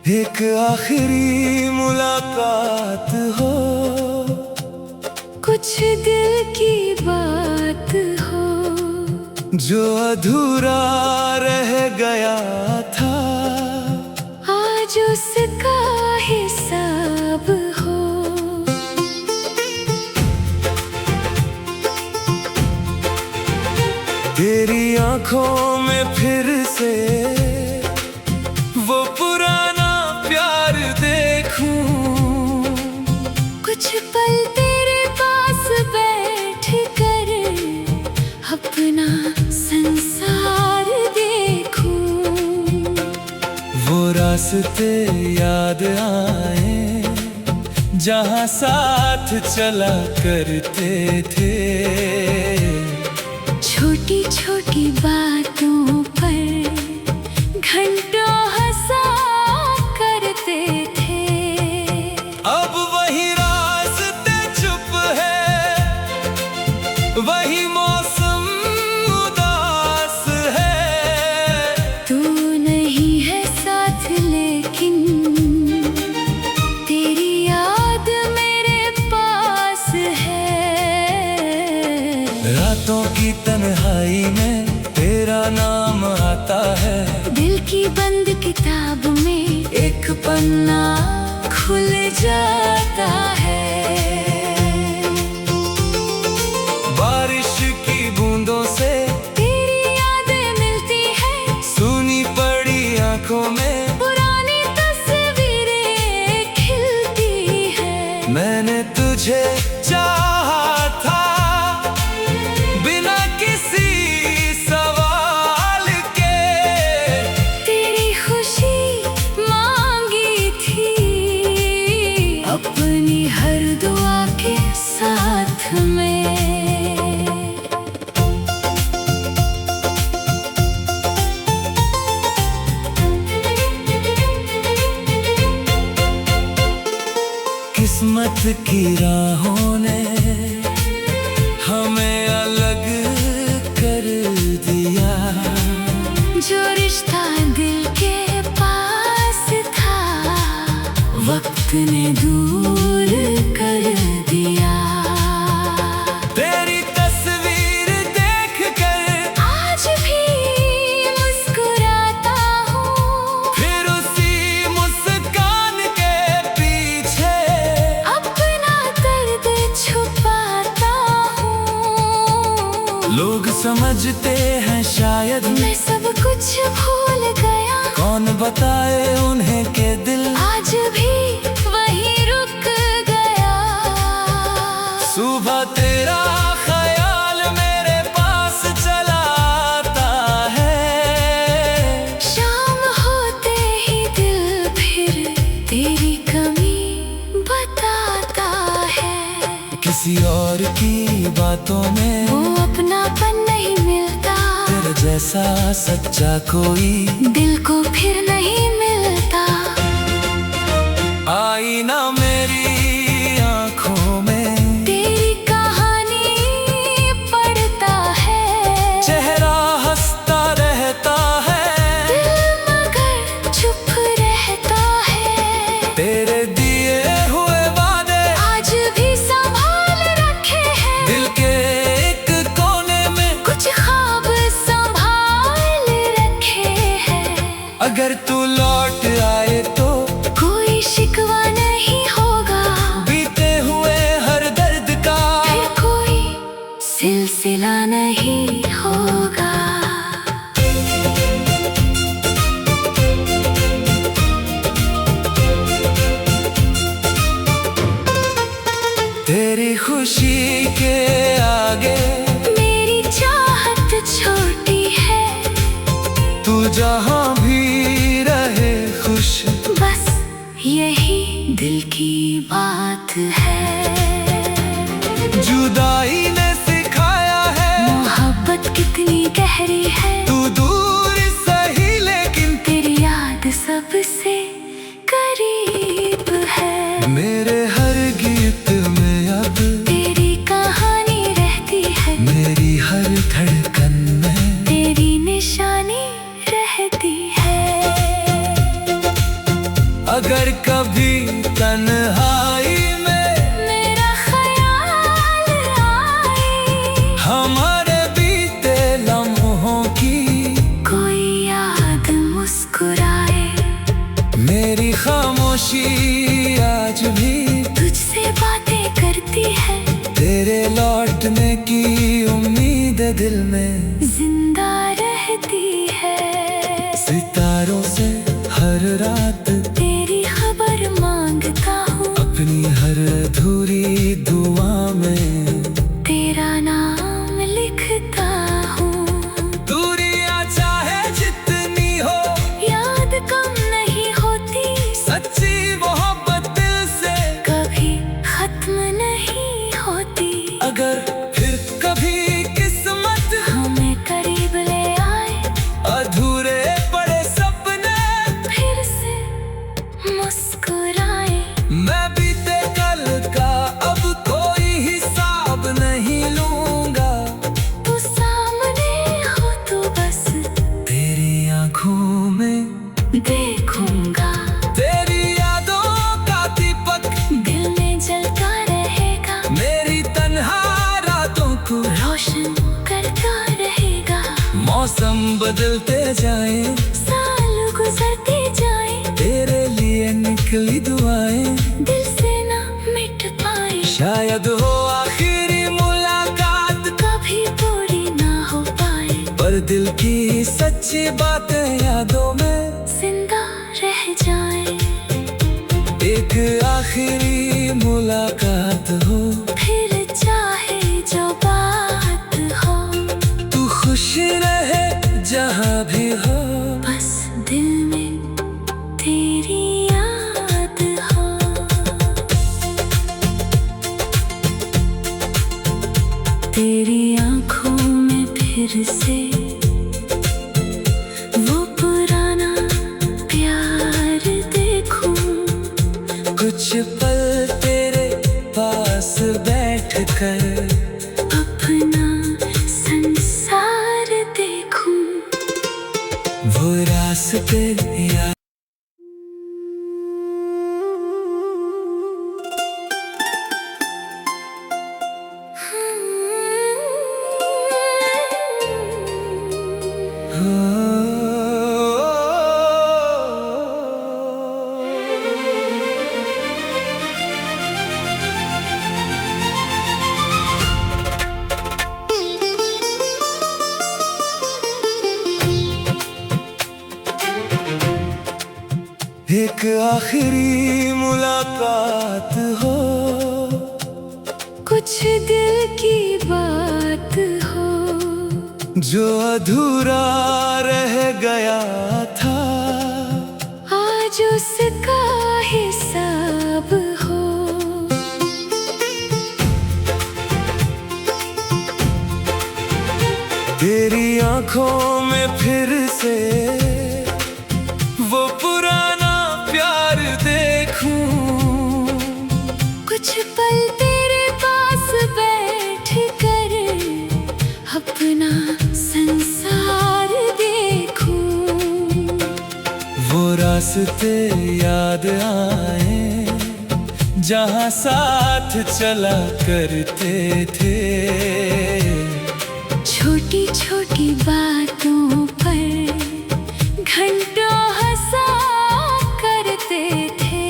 एक आखिरी मुलाकात हो, कुछ दिल की बात हो, जो अधूरा रह गया था, आज उसका हिसाब हो। तेरी आंखों में फिर से वो पुराना प्यार देखूं, कुछ पल तेरे पास बैठ कर अपना संसार देखूं। वो रास्ते याद आए जहां साथ चला करते थे, छोटी छोटी बातों पर घंटों हंसा करते थे। अब वही रास्ते चुप है, वही मौसम उदास है। तू नहीं है साथ लेकिन तेरी याद मेरे पास है। रातों की तन्हाई में तेरा नाम आता है, दिल की बंद किताब में एक पन्ना खुल जाता है। बारिश की बूंदों से तेरी यादें मिलती है, सूनी पड़ी आंखों में पुरानी तस्वीरें खिलती है। मैंने तुझे चाहा था बिना किसी सवाल के, तेरी खुशी मांगी थी अपनी हर दुआ के साथ में। किस्मत की राहों ने हमें अलग कर दिया, जो रिश्ता दिल के पास था वक्त ने दूर कर दिया। तेरी तस्वीर देख कर आज भी मुस्कुराता हूँ, फिर उसी मुस्कान के पीछे अपना दर्द छुपाता हूँ। लोग समझते हैं शायद मैं सब कुछ भूल गया, कौन बताए उन्हें के दिल आज भी वहीं रुक गया। सुबह तेरा ख्याल मेरे पास चला आता है, शाम होते ही दिल फिर तेरी कमी बताता है। किसी और की बातों में वो अपनापन नहीं मिलता, तेरे जैसा सच्चा कोई दिल को फिर नहीं मिलता। आईना मेरी आंखों में तेरी कहानी पढ़ता है, चेहरा हंसता रहता है, दिल मगर चुप रहता है। तेरे दिए हुए वादे आज भी संभाल रखे हैं, दिल के एक कोने में कुछ ख्वाब संभाल रखे हैं। अगर तू लौट आए तो कोई शिकवा नहीं होगा, बीते हुए हर दर्द का फिर कोई सिलसिला नहीं होगा। तेरी खुशी के आगे मेरी चाहत छोटी है, तू जहां भी रहे खुश, बस यही दिल की बात है। जुदाई ने सिखाया है मोहब्बत कितनी गहरी है, तू दूर सही लेकिन तेरी याद सबसे करीब है। मेरे हर गीत में अब तेरी कहानी रहती है, मेरी हर धड़कन में तेरी निशानी रहती है। अगर कभी तन्हाई में मेरा ख्याल आए, हमारे बीते लम्हों की कोई याद मुस्कुराए, मेरी खामोशी आज भी तुझसे बातें करती है, तेरे लौटने की उम्मीद दिल में जिंदा रहती है। सितारों से हर रात तेरी खबर मांगता हूँ, अपनी हर अधूरी दुआ में तेरा नाम लिखता हूँ। दूरियां चाहे जितनी हो, याद कम नहीं होती, सच्ची मोहब्बत दिल से कभी खत्म नहीं होती। अगर फिर कभी किस्मत हमें करीब ले आए, अधूरे पड़े सपने फिर से मुस्कुराए, मैं बीते कल का अब कोई हिसाब नहीं लूंगा। तू सामने हो तो बस तेरी आंखों में देखूंगा, तेरी यादों का दीपक दिल में जलता रहेगा, मेरी तन्हा रातों को रोशन करता रहेगा। मौसम बदलते जाए, साल गुजरते जाए, तेरे लिए निकली दुआएं दिल से ना मिट पाए, शायद हो आखिरी मुलाकात, कभी पूरी ना हो पाए, पर दिल की सच्ची बातें यादों में जिंदा रह जाए। एक आखिरी मुलाकात हो, फिर चाहे जो बात हो, तू खुश रहे जहाँ भी हो, बस दिल में तेरी याद हो। तेरी आंखों में फिर से वो पुराना प्यार देखूं, कुछ पल तेरे पास बैठ कर अपना संसार देखूं। वो रास्ते याद एक आखिरी मुलाकात हो, कुछ दिल की बात हो, जो अधूरा रह गया था, आज उसका हिसाब हो। तेरी आंखों में फिर से वो पुराना प्यार देखूं, कुछ पल तेरे पास बैठ कर अपना संसार देखूं। वो रास्ते याद आए जहाँ साथ चला करते थे, छोटी छोटी बातों पर घंटों हंसा करते थे।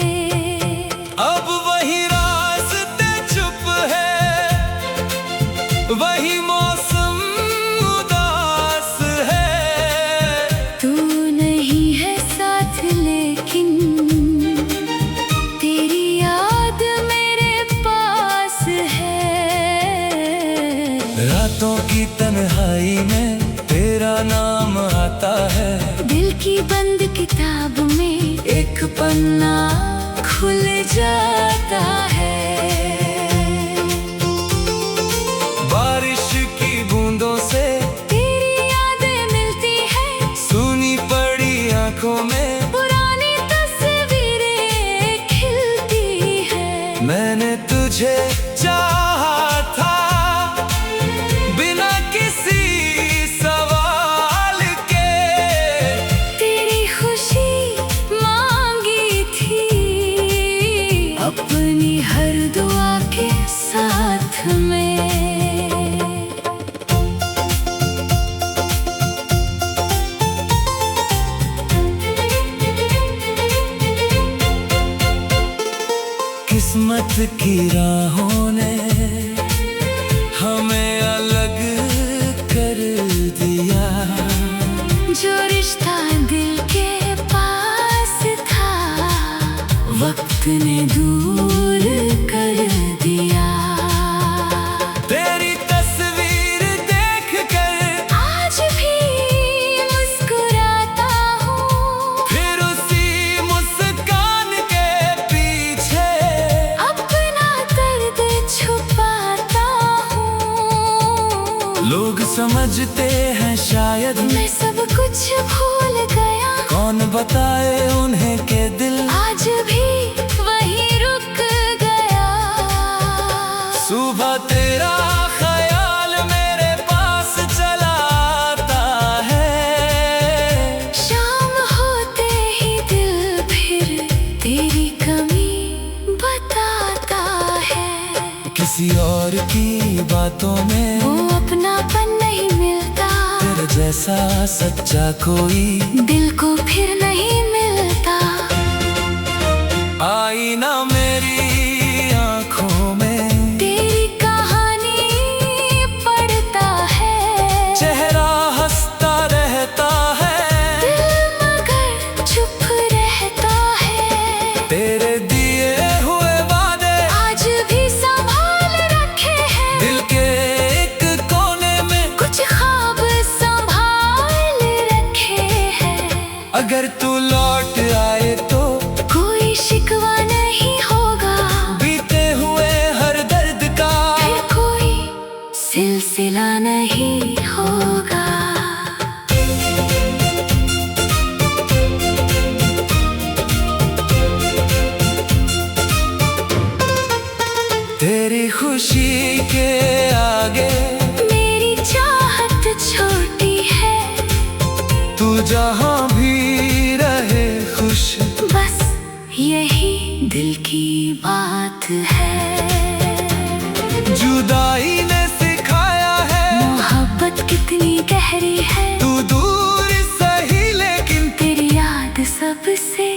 अब वही रास्ते चुप है, वही मौसम उदास है, तू नहीं है साथ लेकिन तेरी याद मेरे पास है। रातों की तन्हाई में तेरा नाम आता है, दिल की बंद किताब में एक पन्ना खुल जाता है। बारिश की बूंदों से तेरी यादें मिलती है, सूनी पड़ी आंखों में पुरानी तस्वीरें खिलती है। मैंने तुझे चाहा था बिना किसी सवाल के, तेरी खुशी मांगी थी किस्मत की राहों ने हमें अलग कर दिया। जो रिश्ता दिल के पास था वक्त ने दूर कर दिया। तेरी तस्वीर देख कर आज भी मुस्कुराता हूँ, फिर उसी मुस्कान के पीछे अपना दर्द छुपाता हूँ। लोग समझते हैं शायद मैं सब कुछ भूल गया, कौन बताए उन्हें के दिल आज भी वहीं रुक गया। सुबह तेरा ख्याल मेरे पास चला आता है, शाम होते ही दिल फिर तेरी कमी बताता है। किसी और की बातों में वो अपनापन नहीं मिलता, तेरे जैसा सच्चा कोई दिल को फिर नहीं मिलता। आईना मेरी आँखों में तेरी कहानी पढ़ता है, चेहरा हंसता रहता है, दिल मगर चुप रहता है। तेरे दिए हुए वादे आज भी संभाल रखे हैं, दिल के एक कोने में कुछ ख्वाब संभाल रखे हैं। अगर तू लौट आए तो कोई शिकवा नहीं होगा, बीते हुए हर दर्द का फिर कोई सिलसिला नहीं होगा। तेरी खुशी के आगे मेरी चाहत छोटी है, तू जहाँ भी रहे खुश, बस यही दिल की बात है। जुदाई ने सिखाया है मोहब्बत कितनी गहरी है, तू दूर सही लेकिन तेरी याद सबसे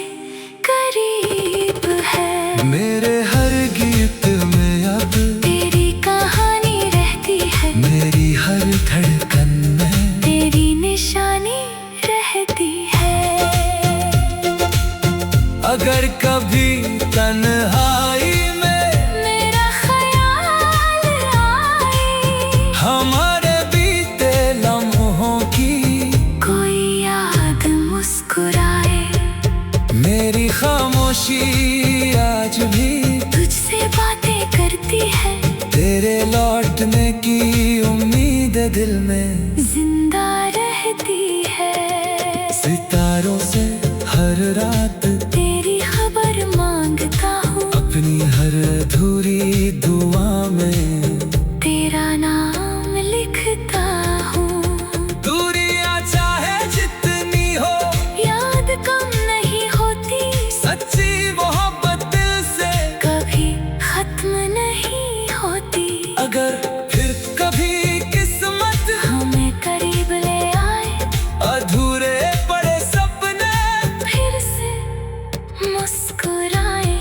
करीब है। मेरे हर गीत में अब तेरी कहानी रहती है, मेरी हर धड़कन में तेरी निशानी रहती है। अगर कभी तन्हाई में मेरा ख्याल आए, हमारे बीते लम्हों की कोई याद मुस्कुराए, मेरी खामोशी आज भी तुझसे बातें करती है, तेरे लौटने की उम्मीद दिल में जिंदा रहती है। सितारों से हर रात तेरी खबर मांगता हूँ, अपनी हर अधूरी दुआ में तेरा नाम लिखता हूँ। दूरियां चाहे जितनी हो याद कम नहीं होती, सच्ची मोहब्बत दिल से कभी खत्म नहीं होती। अगर फिर कभी किस्मत हमें करीब ले आए, अधूरे पड़े सपने फिर से मुस्कुराए।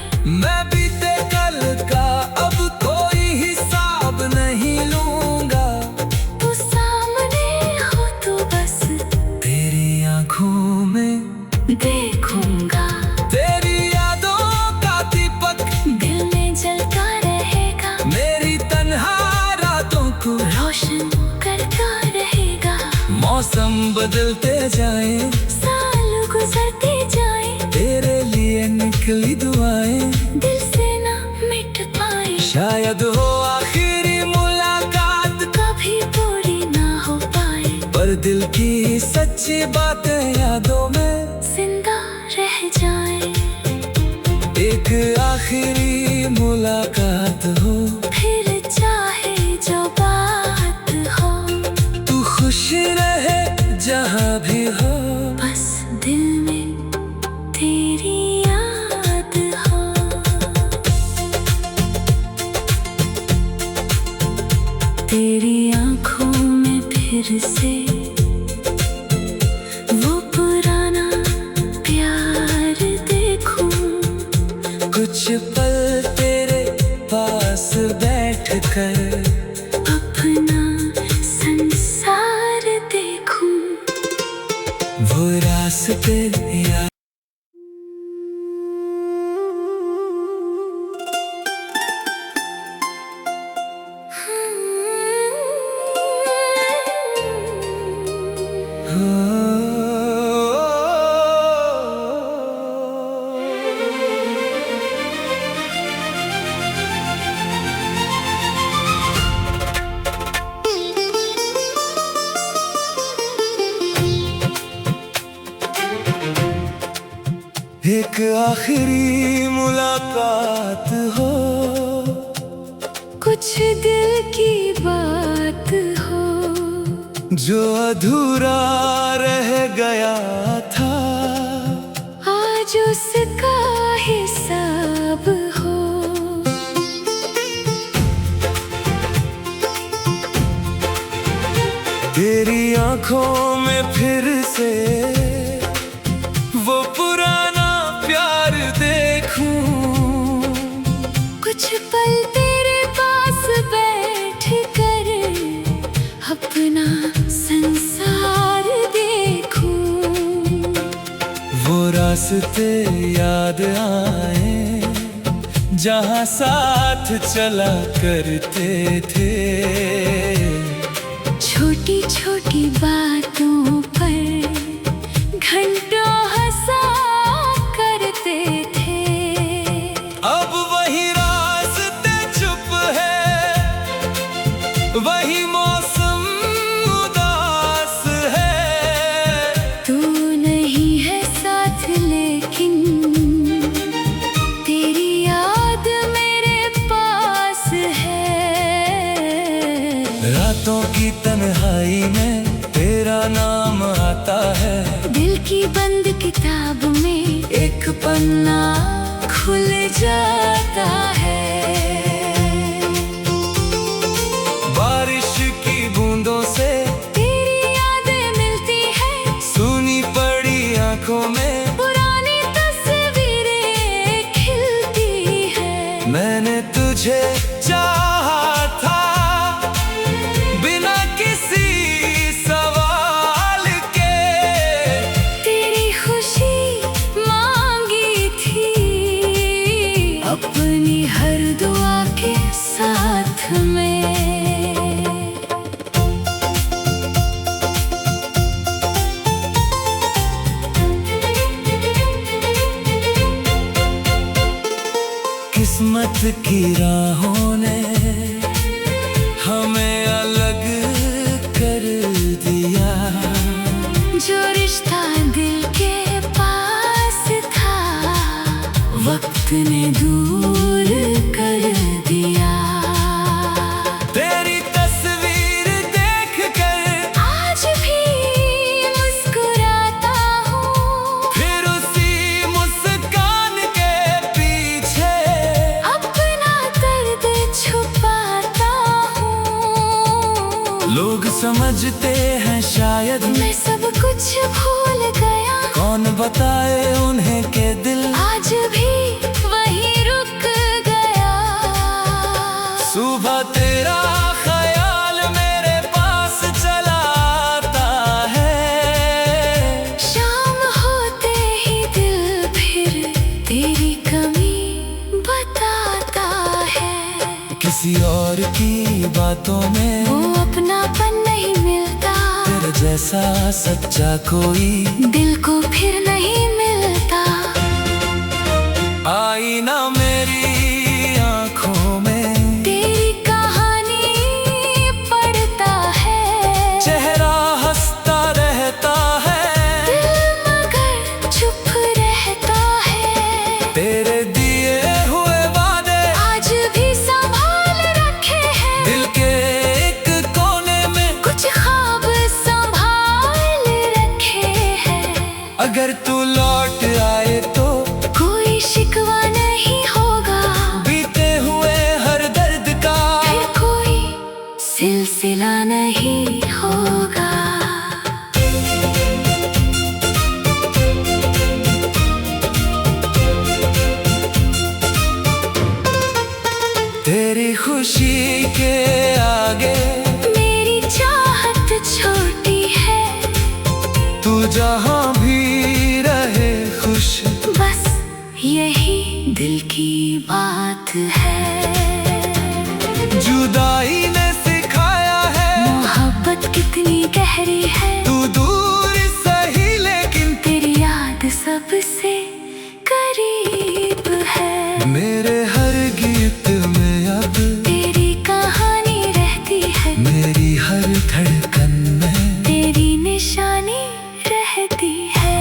मैं बीते कल का अब कोई हिसाब नहीं लूंगा, तू सामने हो तो बस तेरी आंखों में देखूंगा, तेरी यादों का दीपक दिल में जलता रहेगा, मेरी तन्हा रातों को रोशन करता रहेगा। मौसम बदलते जाए, साल गुजरते जाए, तेरे लिए निकली दुआएं दिल से ना मिट पाए। शायद हो आखिरी मुलाकात, कभी पूरी ना हो पाए, पर दिल की सच्ची बातें यादों में जिंदा रह जाए। एक आखिरी मुलाकात हो, फिर चाहे जो बात हो, तू खुश रहे जहाँ भी हो, बस दिल में तेरी याद हो। तेरी आंखों में फिर से वो पुराना प्यार देखूं, कुछ पल तेरे कर अपना संसार देखूं। वो रास्ते याद एक आखिरी मुलाकात हो, कुछ दिल की बात हो, जो अधूरा रह गया था, आज उसका हिसाब हो। तेरी आंखों में फिर से वो पुराना प्यार देखूं। कुछ पल तेरे पास बैठ कर अपना संसार देखूं। वो रास्ते याद आए जहां साथ चला करते थे। छोटी छोटी बातों पर घंटों हंसा करते थे। अब वही रास्ते चुप है, वही मौसम उदास है। तू नहीं है साथ लेकिन तेरी याद मेरे पास है। रातों की तन्हाई में तेरा नाम आता है। दिल की बंद किताब में एक पन्ना खुल जाता है। बारिश की बूंदों से तेरी यादें मिलती है, सूनी पड़ी आंखों में पुरानी तस्वीरें खिलती है। मैंने तुझे चाहा था बिना किसी सवाल के। तेरी खुशी मांगी थी अपनी हर दुआ के साथ में। किस्मत की राहों ने हमें अलग कर दिया। जो रिश्ता दिल के पास था वक्त ने दूर कर दिया। तेरी तस्वीर देख कर आज भी मुस्कुराता हूँ, फिर उसी मुस्कान के पीछे अपना दर्द छुपाता हूँ। लोग समझते हैं शायद मैं सब कुछ भूल गया, कौन बताए उन्हें के दिल आज भी वहीं रुक गया। सुबह तेरा ख्याल मेरे पास चला आता है। शाम होते ही दिल फिर तेरी कमी बताता है। किसी और की बातों में वो अपनापन नहीं मिलता, तेरे जैसा सच्चा कोई दिल को फिर नहीं मिलता। आईना मेरी आंखों में तेरी कहानी पढ़ता है, चेहरा हंसता रहता है। दिल मगर चुप रहता है। तेरे दिए हुए वादे आज भी संभाल रखे हैं, दिल के एक कोने में कुछ ख्वाब संभाल रखे हैं। अगर तू लौट के आगे मेरी चाहत छोटी है। तू जहाँ भी रहे खुश, बस यही दिल की बात है। जुदाई ने सिखाया है मोहब्बत कितनी गहरी है। तू दूर सही लेकिन तेरी याद सबसे करीब है। मेरे हर गीत में अब तेरी कहानी रहती है। मेरी हर धड़कन में तेरी निशानी रहती है।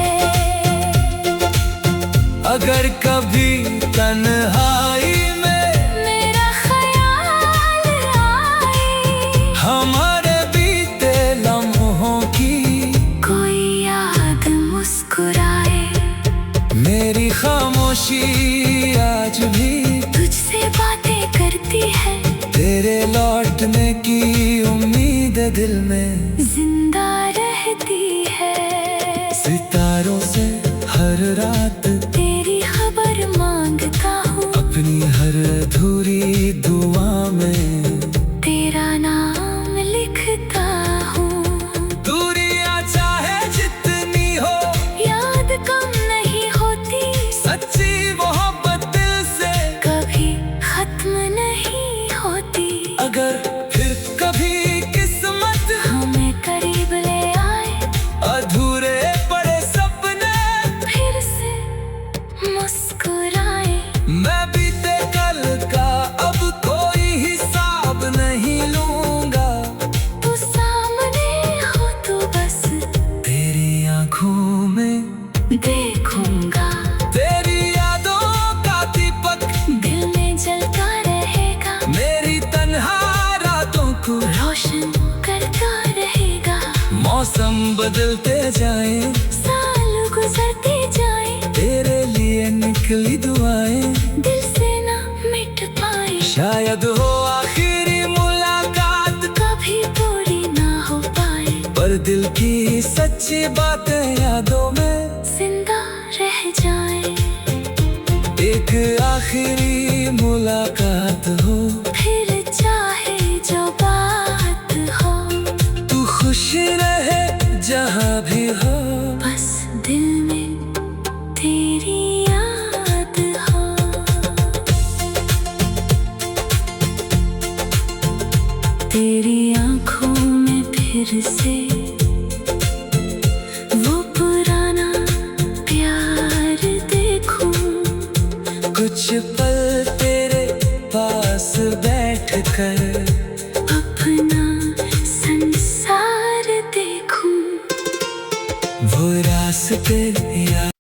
अगर कभी तन्हाई में मेरा ख्याल आए, हमारे बीते लम्हों की कोई याद मुस्कुराए। मेरी खामोशी आज भी तुझसे बातें करती है। तेरे लौटने की उम्मीद दिल में जिंदा रहती है। सितारों से हर रात तेरी खबर मांगता हूँ। अपनी हर अधूरी दुआ में तेरा नाम लिखता हूँ। दूरियां चाहे जितनी हो, याद कम नहीं होती। सच्ची मोहब्बत दिल से कभी खत्म नहीं होती। अगर फिर कभी किस्मत हमें करीब ले आए, अधूरे पड़े सपने फिर से मुस्कुराए। मैं बीते कल का अब कोई हिसाब नहीं लूंगा। तू सामने हो तो बस तेरी आंखों में देखूंगा। तेरी यादों का दीपक दिल में जलता रहेगा। मेरी तन्हा रातों को रोशन करता रहेगा। मौसम बदलते जाए, साल गुजरते जाए, तेरे लिए निकली दुआएं दिल से ना मिट पाए। शायद हो आखिरी मुलाकात, कभी पूरी ना हो पाए, पर दिल की सच्ची बातें यादों में जिंदा रह जाए। एक आखिरी मुलाकात हो, फिर चाहे जो बात हो, तू खुश रहे जहाँ भी हो। बस दिल में तेरी याद हो। तेरी आंखों में फिर से वो पुराना प्यार देखूं। कुछ पल तेरे पास बैठ कर अपना संसार देखूं। वो रास्ते याद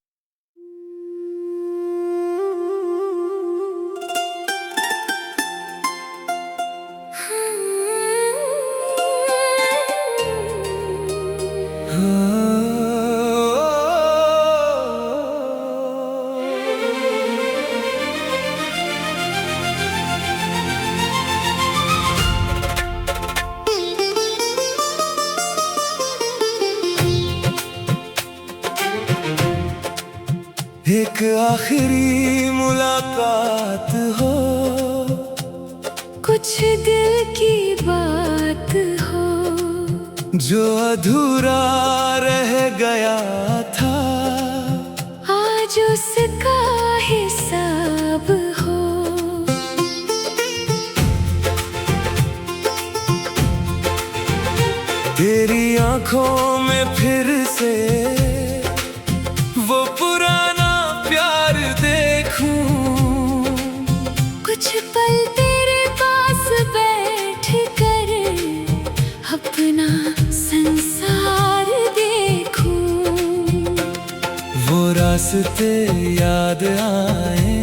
एक आखिरी मुलाकात हो, कुछ दिल की बात हो, जो अधूरा रह गया था। आज उसका हिसाब हो। तेरी आंखों में फिर से वो पुराना प्यार देखूं। कुछ पल तेरे पास बैठ कर अपना संसार देखूं। वो रास्ते याद आए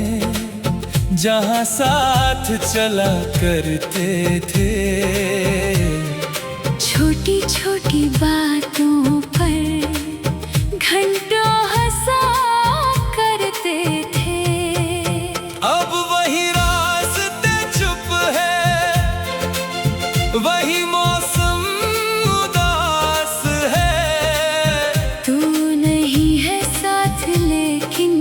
जहाँ साथ चला करते थे। छोटी छोटी बातों पर घंटों हंसा करते थे। अब वही रास्ते चुप है, वही मौसम उदास है। तू नहीं है साथ लेकिन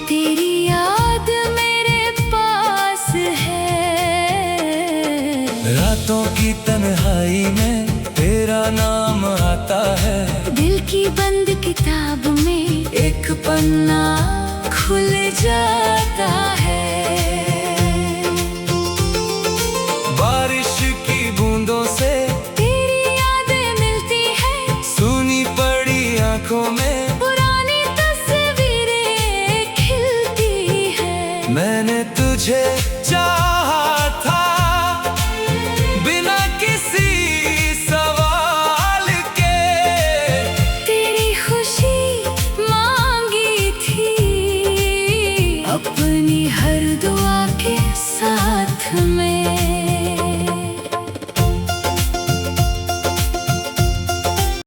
तेरी याद मेरे पास है। किताब में एक पन्ना खुल जाए।